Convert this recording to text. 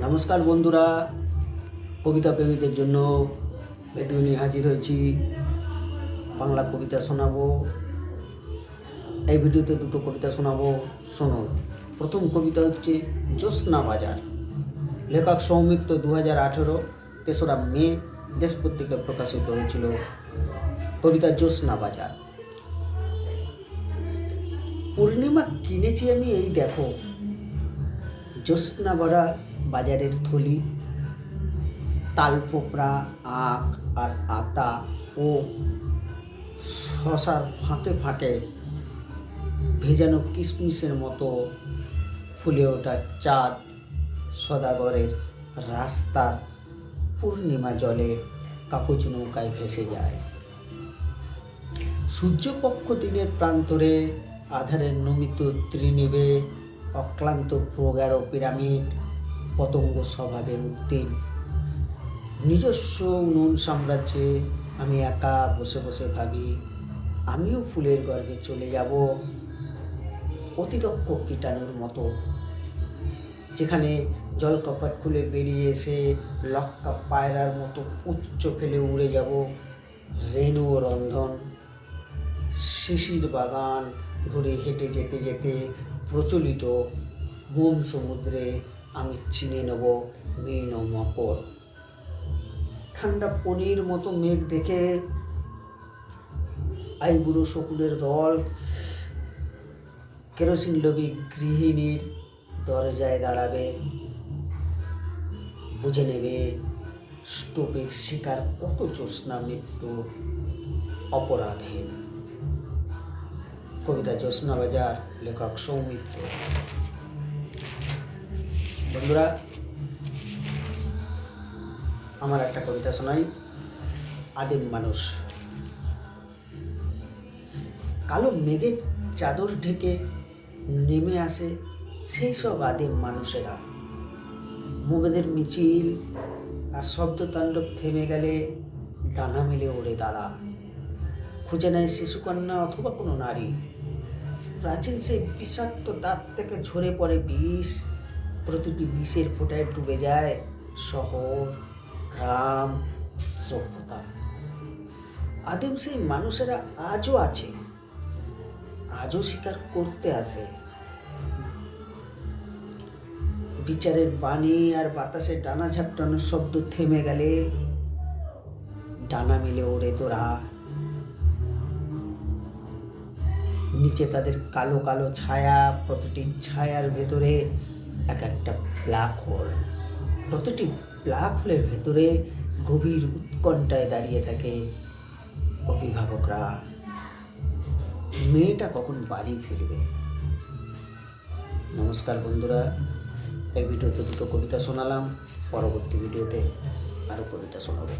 নমস্কার বন্ধুরা, কবিতা প্রেমীদের জন্য ভিডিও নিয়ে হাজির হয়েছি। বাংলা কবিতা শোনাবো। এই ভিডিওতে দুটো কবিতা শোনাবো, শুনুন। প্রথম কবিতা হচ্ছে জ্যোৎস্না বাজার। লেখক সৌমিত্র, 2018 তেসরা মে দেশ পত্রিকায় প্রকাশিত হয়েছিল কবিতা জ্যোৎস্না বাজার। পূর্ণিমা কিনেছি আমি, এই দেখো জ্যোৎস্না ভরা বাজারের থলি, তালপোপড়া, আখ আর আতা ও শশার ফাঁকে ফাঁকে ভেজানো কিশমিশের মতো ফুলে ওঠা চাঁদ সদাগরের রাস্তার পূর্ণিমা জলে কাগজ নৌকায় ভেসে যায়। সূর্যপক্ষ দিনের প্রান্তরে আধারের নমিত ত্রিনিবে অক্লান্ত প্রগাঢ় পিরামিড পতঙ্গ স্বভাবে উদ্দিন। নিজস্ব উনুন সাম্রাজ্যে আমি একা বসে বসে ভাবি, আমিও ফুলের গর্ভে চলে যাব অতিদক্ষ কীটাণুর মতো, যেখানে জলকপাট খুলে বেরিয়ে এসে লক্কা পায়রার মতো উচ্চ ফেলে উড়ে যাব রেণু ও রন্ধন। শিশির বাগান ঘুরে হেঁটে যেতে যেতে প্রচলিত মোম সমুদ্রে আমি চিনে নেব মীন ও মকর। ঠান্ডা পনির মতো মেঘ দেখে আইবুড়ো শকুনের দল কেরোসিন লোভী গৃহিণীর দরজায় দাঁড়াবে, বুঝে নেবে স্টোভের শিকার কত জ্যোৎস্না মৃত্যু অপরাধহীন। কবিতা জ্যোৎস্না বাজার, লেখক সৌমিত্র। বন্ধুরা, আমার একটা কবিতা শোনাই, আদিম মানুষ। কালো মেঘের চাদর ঢেকে নেমে আসে সেই সব আদিম মানুষেরা। মোমেদের মিছিল আর শব্দতাণ্ডব থেমে গেলে ডানা মেলে ওড়ে তারা। খুঁজে নেয় শিশুকন্যা অথবা কোনো নারী। প্রাচীন সেই বিষাক্ত দাঁত থেকে ঝরে পড়ে বিষ, প্রতিটি বিষের ফোঁটায় ডুবে যায় শহর, গ্রাম, সভ্যতা। আদিম সেই মানুষেরা আজও আছে, আজও স্বীকার করতে আসে। বিচারের বাণী আর বাতাসে ডানা ঝাপটানোর শব্দ থেমে গেলে ডানা মেলে ওড়ে তোরা। নিচে তাদের কালো কালো ছায়া, প্রতিটি ছায়ার ভেতরে এক একটা ব্ল্যাক হোল। প্রতিটি ব্ল্যাক হোলের ভেতরে গভীর উৎকণ্ঠায় দাঁড়িয়ে থাকে অভিভাবকরা। মেয়েটা কখন বাড়ি ফিরবে? নমস্কার বন্ধুরা, এই ভিডিওতে দুটো কবিতা শোনালাম, পরবর্তী ভিডিওতে আরও কবিতা শোনাবো।